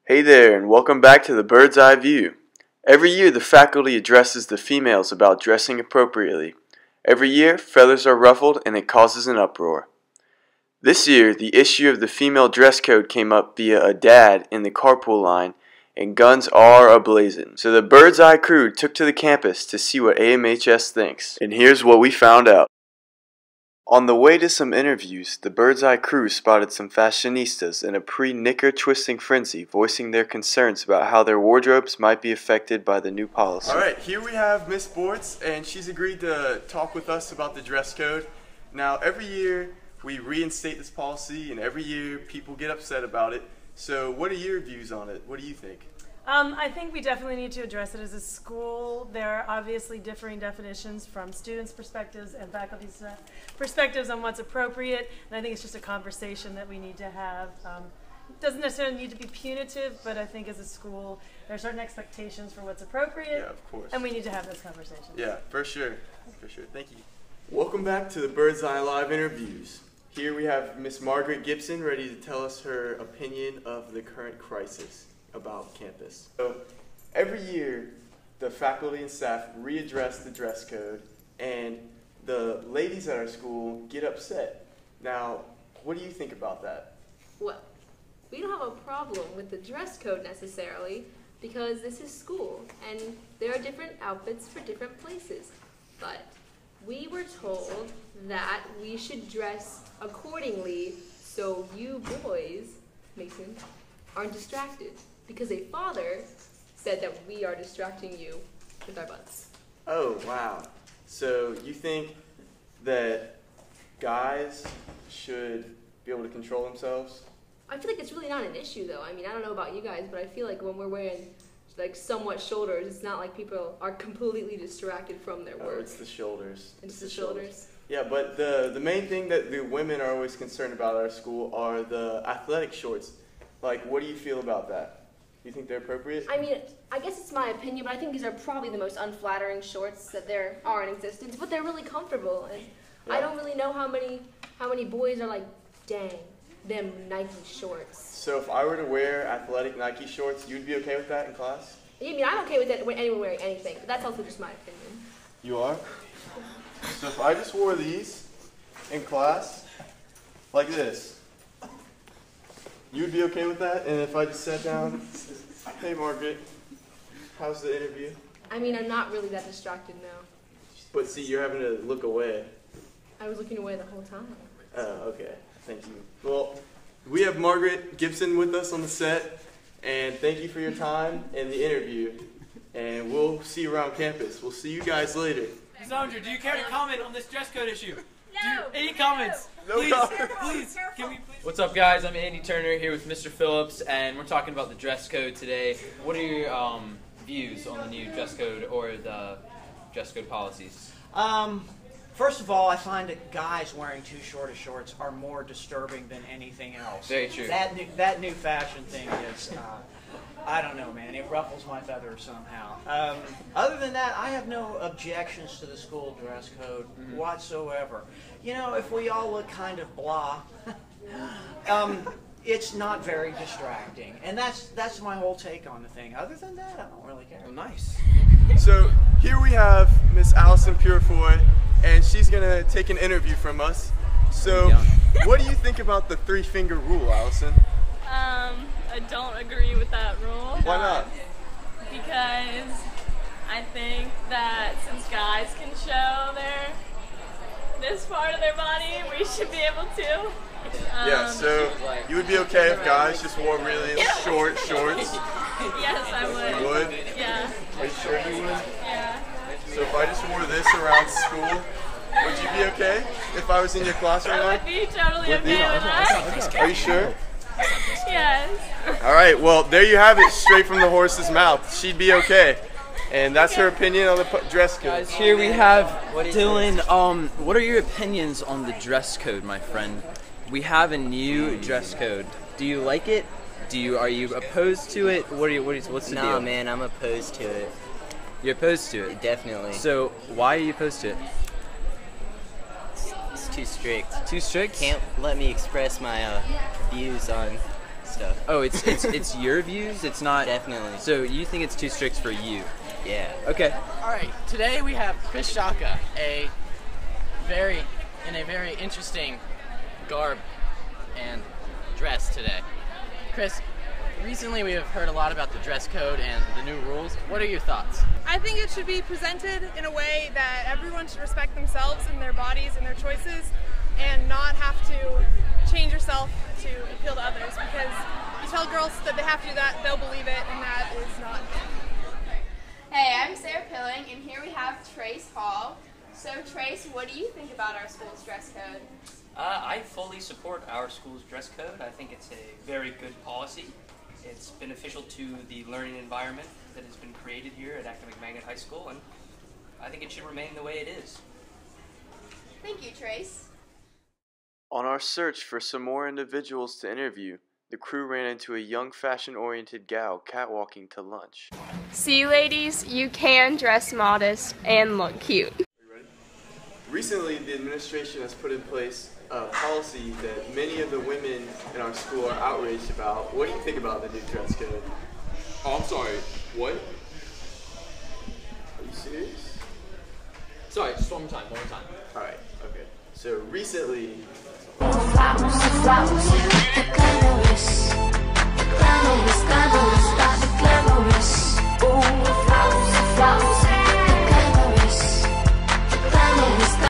Hey there, and welcome back to the Bird's Eye View. Every year the faculty addresses the females about dressing appropriately. Every year feathers are ruffled and it causes an uproar. This year the issue of the female dress code came up via a dad in the carpool line, and guns are ablazing. So the Bird's Eye crew took to the campus to see what AMHS thinks, and here's what we found out. On the way to some interviews, the Bird's Eye crew spotted some fashionistas in a pre-knicker twisting frenzy, voicing their concerns about how their wardrobes might be affected by the new policy. Alright, here we have Miss Bortz, and she's agreed to talk with us about the dress code. Now, every year we reinstate this policy, and every year people get upset about it. So what are your views on it? What do you think? I think we definitely need to address it as a school. There are obviously differing definitions from students' perspectives and faculty's perspectives on what's appropriate, and I think it's just a conversation that we need to have. It doesn't necessarily need to be punitive, but I think as a school there are certain expectations for what's appropriate. Yeah, of course. And we need to have those conversations. Yeah, for sure. For sure. Thank you. Welcome back to the Birdseyelive interviews. Here we have Miss Margaret Gibson ready to tell us her opinion of the current crisis about campus. So every year the faculty and staff readdress the dress code, and the ladies at our school get upset. Now, what do you think about that? Well, we don't have a problem with the dress code necessarily, because this is school and there are different outfits for different places. But we were told that we should dress accordingly so you boys, Mason, aren't distracted. Because a father said that we are distracting you with our butts. Oh, wow. So you think that guys should be able to control themselves? I feel like it's really not an issue though. I mean, I don't know about you guys, but I feel like when we're wearing like somewhat shoulders, it's not like people are completely distracted from their work. Oh, it's the shoulders. It's the shoulders. Yeah, but the main thing that the women are always concerned about at our school are the athletic shorts. Like, what do you feel about that? Do you think they're appropriate? I mean, I guess it's my opinion, but I think these are probably the most unflattering shorts that there are in existence, but they're really comfortable. And yeah. I don't really know how many boys are like, dang, them Nike shorts. So if I were to wear athletic Nike shorts, you'd be okay with that in class? I mean, I'm okay with that when anyone wearing anything, but that's also just my opinion. You are? So if I just wore these in class, like this, you'd be okay with that? And if I just sat down, hey Margaret, how's the interview? I mean, I'm not really that distracted now. But see, you're having to look away. I was looking away the whole time. Oh, okay. Thank you. Well, we have Margaret Gibson with us on the set, and thank you for your time and the interview. And we'll see you around campus. We'll see you guys later. Sandra, do you care to comment on this dress code issue? No. Any comments? No please, comments. please. Can we please? What's up, guys? I'm Andy Turner here with Mr. Phillips, and we're talking about the dress code today. What are your views on the new dress code or the dress code policies? First of all, I find that guys wearing too short of shorts are more disturbing than anything else. Very true. That new fashion thing is, I don't know, man. It ruffles my feathers somehow. Other than that, I have no objections to the school dress code whatsoever. You know, if we all look kind of blah, it's not very distracting. And that's my whole take on the thing. Other than that, I don't really care. Oh, nice. So here we have Miss Allison Purefoy, and she's going to take an interview from us. So what do you think about the 3-finger rule, Allison? I don't agree with that rule. Why not? Because I think that since guys can show this part of their body, we should be able to. Yeah, so you would be okay if guys just wore really short shorts? Yes, I would. You would? Yeah. Are you sure you would? Yeah. So if I just wore this around school, would you be okay if I was in your class right now? I would be totally okay with that. Are you sure? Yes. All right, well, there you have it, straight from the horse's mouth. She'd be okay. And that's her opinion on the dress code. Guys, here we have Dylan. What are your opinions on the dress code, my friend? we have a new dress code. Do you like it? Are you opposed to it? What's the deal? Nah, man, I'm opposed to it. You're opposed to it? Definitely. So why are you opposed to it? It's too strict. Too strict? Can't let me express my views on stuff. Oh, it's your views? It's not... Definitely. So you think it's too strict for you? Yeah. Okay. All right. Today we have Chris Shaka, in a very interesting garb and dress today. Chris, recently we have heard a lot about the dress code and the new rules. What are your thoughts? I think it should be presented in a way that everyone should respect themselves and their bodies and their choices and not have to change yourself to appeal to others, because you tell girls that they have to do that, they'll believe it, and that is not. Hey, I'm Sarah Pilling, and here we have Trace Hall. So Trace, what do you think about our school's dress code? I fully support our school's dress code. I think it's a very good policy. It's beneficial to the learning environment that has been created here at Academic Magnet High School, and I think it should remain the way it is. Thank you, Trace. On our search for some more individuals to interview, the crew ran into a young fashion-oriented gal catwalking to lunch. See, ladies, you can dress modest and look cute. Recently, the administration has put in place a policy that many of the women in our school are outraged about. What do you think about the new dress code? Oh, I'm sorry. What? Are you serious? Sorry, just one more time. Alright, okay. So recently...